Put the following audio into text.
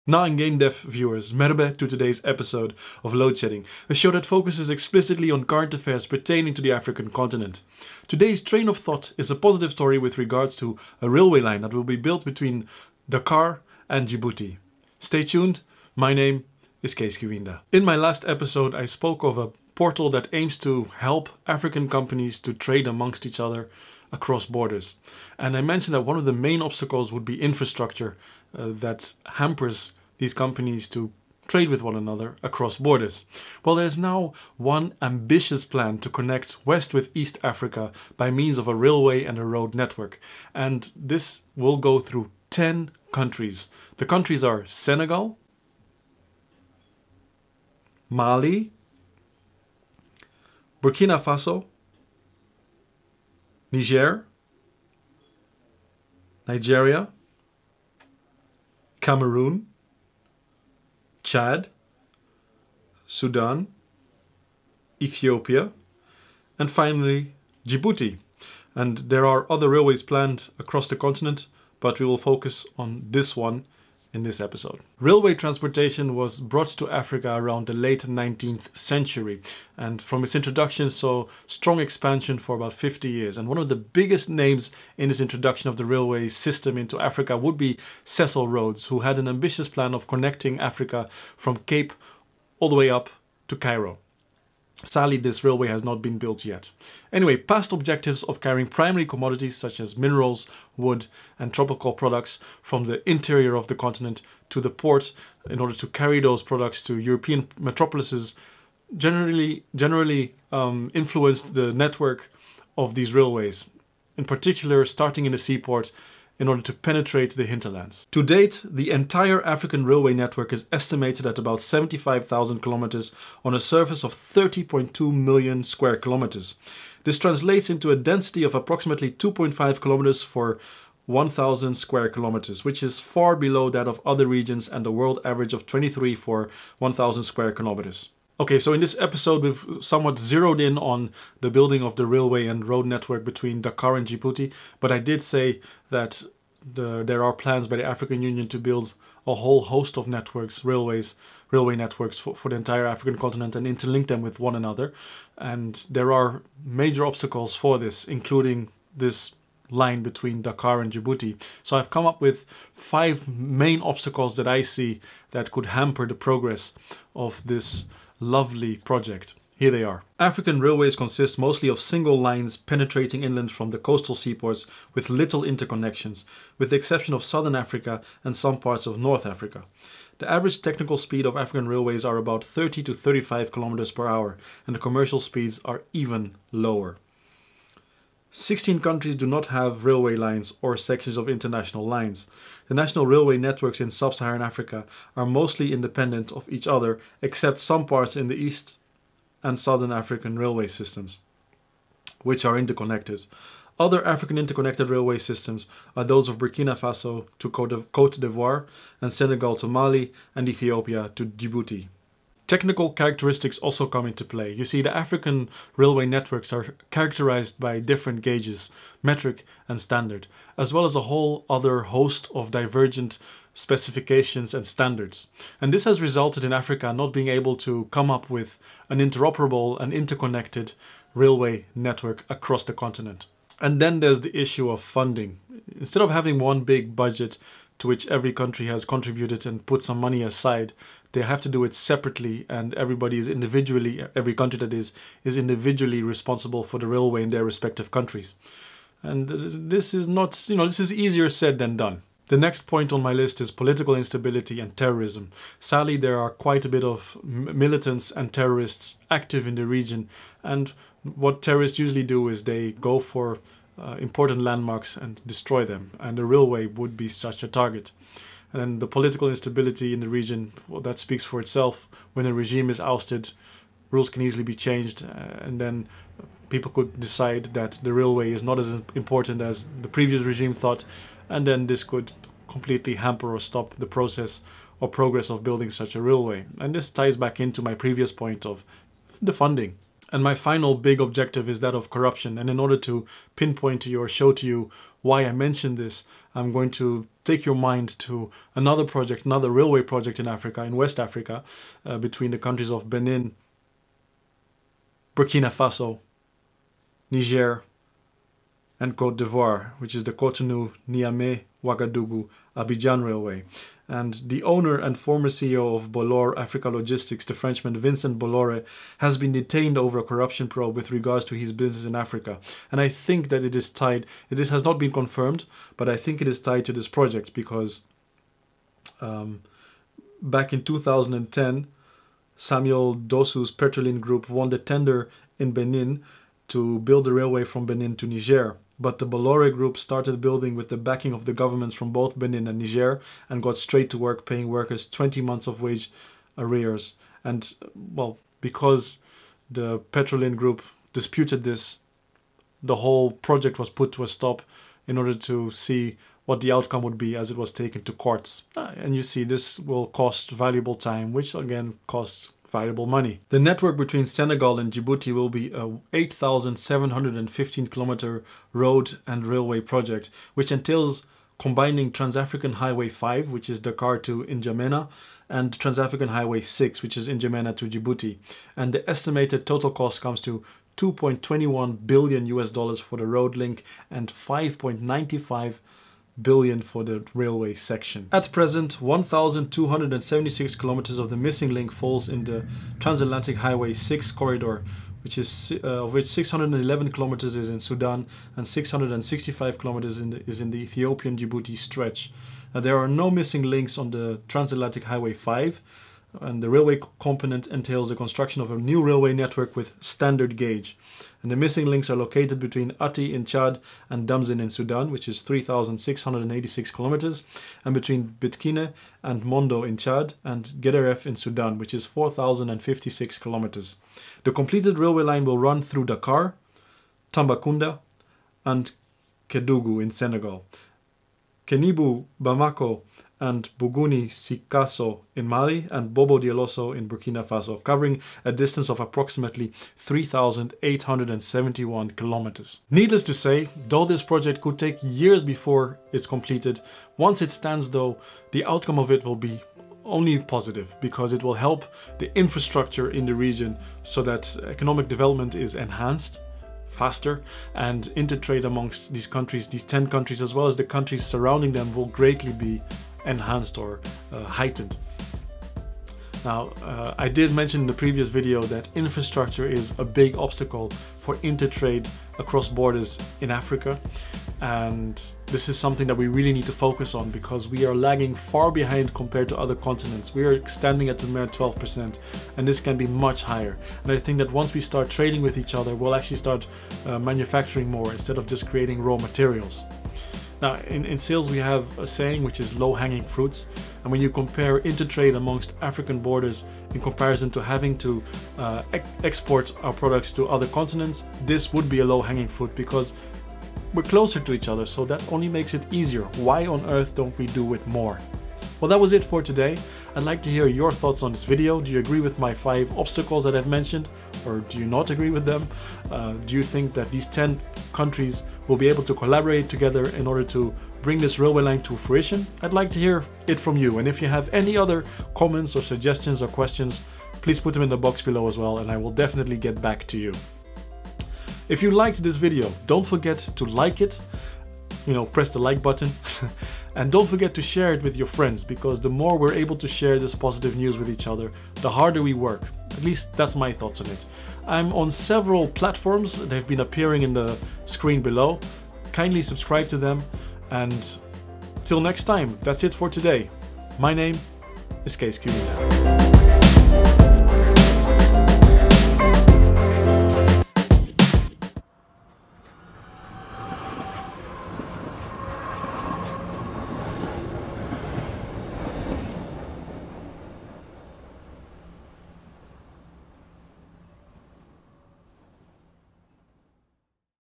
Na en game dev viewers, merhaba to today's episode of Load Shedding, a show that focuses explicitly on current affairs pertaining to the African continent. Today's train of thought is a positive story with regards to a railway line that will be built between Dakar and Djibouti. Stay tuned, my name is Kees Kibinda. In my last episode I spoke of a portal that aims to help African companies to trade amongst each other across borders. And I mentioned that one of the main obstacles would be infrastructure that hampers these companies to trade with one another across borders. Well, there's now one ambitious plan to connect West with East Africa by means of a railway and a road network. And this will go through 10 countries. The countries are Senegal, Mali, Burkina Faso, Niger, Nigeria, Cameroon, Chad, Sudan, Ethiopia, and finally Djibouti. And there are other railways planned across the continent, but we will focus on this one in this episode. Railway transportation was brought to Africa around the late 19th century, and from its introduction saw strong expansion for about 50 years. And one of the biggest names in this introduction of the railway system into Africa would be Cecil Rhodes, who had an ambitious plan of connecting Africa from Cape all the way up to Cairo. Sadly, this railway has not been built yet. Anyway, past objectives of carrying primary commodities such as minerals, wood and tropical products from the interior of the continent to the port in order to carry those products to European metropolises generally influenced the network of these railways, in particular starting in the seaport in order to penetrate the hinterlands. To date, the entire African railway network is estimated at about 75,000 kilometers on a surface of 30.2 million square kilometers. This translates into a density of approximately 2.5 kilometers for 1,000 square kilometers, which is far below that of other regions and the world average of 23 for 1,000 square kilometers. Okay, so in this episode we've somewhat zeroed in on the building of the railway and road network between Dakar and Djibouti, but I did say that there are plans by the African Union to build a whole host of networks, railway networks for the entire African continent and interlink them with one another. And there are major obstacles for this, including this line between Dakar and Djibouti. So I've come up with 5 main obstacles that I see that could hamper the progress of this lovely project. Here they are. African railways consist mostly of single lines penetrating inland from the coastal seaports with little interconnections, with the exception of southern Africa and some parts of North Africa. The average technical speed of African railways are about 30 to 35 kilometers per hour, and the commercial speeds are even lower. 16 countries do not have railway lines or sections of international lines. The national railway networks in sub-Saharan Africa are mostly independent of each other, except some parts in the East and Southern African railway systems, which are interconnected. Other African interconnected railway systems are those of Burkina Faso to Côte d'Ivoire and Senegal to Mali and Ethiopia to Djibouti. Technical characteristics also come into play. You see, the African railway networks are characterized by different gauges, metric and standard, as well as a whole other host of divergent specifications and standards. And this has resulted in Africa not being able to come up with an interoperable and interconnected railway network across the continent. And then there's the issue of funding. Instead of having one big budget to which every country has contributed and put some money aside, they have to do it separately, and everybody is individually, every country that is individually responsible for the railway in their respective countries. And this is not, this is easier said than done. The next point on my list is political instability and terrorism. Sadly, there are quite a bit of militants and terrorists active in the region, and what terrorists usually do is they go for important landmarks and destroy them, and the railway would be such a target. And the political instability in the region, well, that speaks for itself. When a regime is ousted, rules can easily be changed, and then people could decide that the railway is not as important as the previous regime thought, and then this could completely hamper or stop the process or progress of building such a railway. And this ties back into my previous point of the funding. And my final big objective is that of corruption. And in order to pinpoint to you or show to you why I mentioned this, I'm going to take your mind to another project, another railway project in Africa, in West Africa, between the countries of Benin, Burkina Faso, Niger, and Côte d'Ivoire, which is the Cotonou, Niamey, Ouagadougou, Abidjan Railway. And the owner and former CEO of Bolloré Africa Logistics, the Frenchman Vincent Bolloré, has been detained over a corruption probe with regards to his business in Africa. And I think that it is tied, this has not been confirmed, but I think it is tied to this project because back in 2010, Samuel Dossou's Petrolin Group won the tender in Benin to build a railway from Benin to Niger. But the Bolloré Group started building with the backing of the governments from both Benin and Niger and got straight to work paying workers 20 months of wage arrears. And, well, because the Petrolin Group disputed this, the whole project was put to a stop in order to see what the outcome would be as it was taken to courts. And you see, this will cost valuable time, which again costs valuable money. The network between Senegal and Djibouti will be a 8,715 kilometer road and railway project, which entails combining Trans-African Highway 5, which is Dakar to N'Djamena, and Trans-African Highway 6, which is N'Djamena to Djibouti. And the estimated total cost comes to $2.21 billion for the road link and $5.95 billion for the railway section. At present, 1,276 kilometers of the missing link falls in the Transatlantic Highway 6 corridor, which is of which 611 kilometers is in Sudan and 665 kilometers is in the Ethiopian Djibouti stretch. There are no missing links on the Transatlantic Highway 5, and the railway component entails the construction of a new railway network with standard gauge. And the missing links are located between Ati in Chad and Damzin in Sudan, which is 3,686 kilometers, and between Bitkine and Mondo in Chad and Gederef in Sudan, which is 4,056 kilometers. The completed railway line will run through Dakar, Tambacounda, and Kédougou in Senegal, Kénibu, Bamako, and Bougouni Sikasso in Mali, and Bobo Dioulasso in Burkina Faso, covering a distance of approximately 3,871 kilometers. Needless to say, though this project could take years before it's completed, once it stands though, the outcome of it will be only positive, because it will help the infrastructure in the region so that economic development is enhanced faster, and intertrade amongst these countries, these 10 countries, as well as the countries surrounding them, will greatly be enhanced or heightened. Now, I did mention in the previous video that infrastructure is a big obstacle for intertrade across borders in Africa, and this is something that we really need to focus on because we are lagging far behind compared to other continents. We are standing at the mere 12%, and this can be much higher. And I think that once we start trading with each other, we'll actually start manufacturing more instead of just creating raw materials. Now, in sales we have a saying which is low-hanging fruits, and when you compare intertrade amongst African borders in comparison to having to export our products to other continents, this would be a low-hanging fruit because we're closer to each other, so that only makes it easier. Why on earth don't we do it more? Well, that was it for today. I'd like to hear your thoughts on this video. Do you agree with my 5 obstacles that I've mentioned, or do you not agree with them? Do you think that these 10 countries will be able to collaborate together in order to bring this railway line to fruition? I'd like to hear it from you, and if you have any other comments or suggestions or questions, please put them in the box below as well, and I will definitely get back to you. If you liked this video, don't forget to like it, press the like button. And don't forget to share it with your friends, because the more we're able to share this positive news with each other, the harder we work. At least that's my thoughts on it. I'm on several platforms. They've been appearing in the screen below. Kindly subscribe to them, and till next time, that's it for today. My name is Kees Kibinda.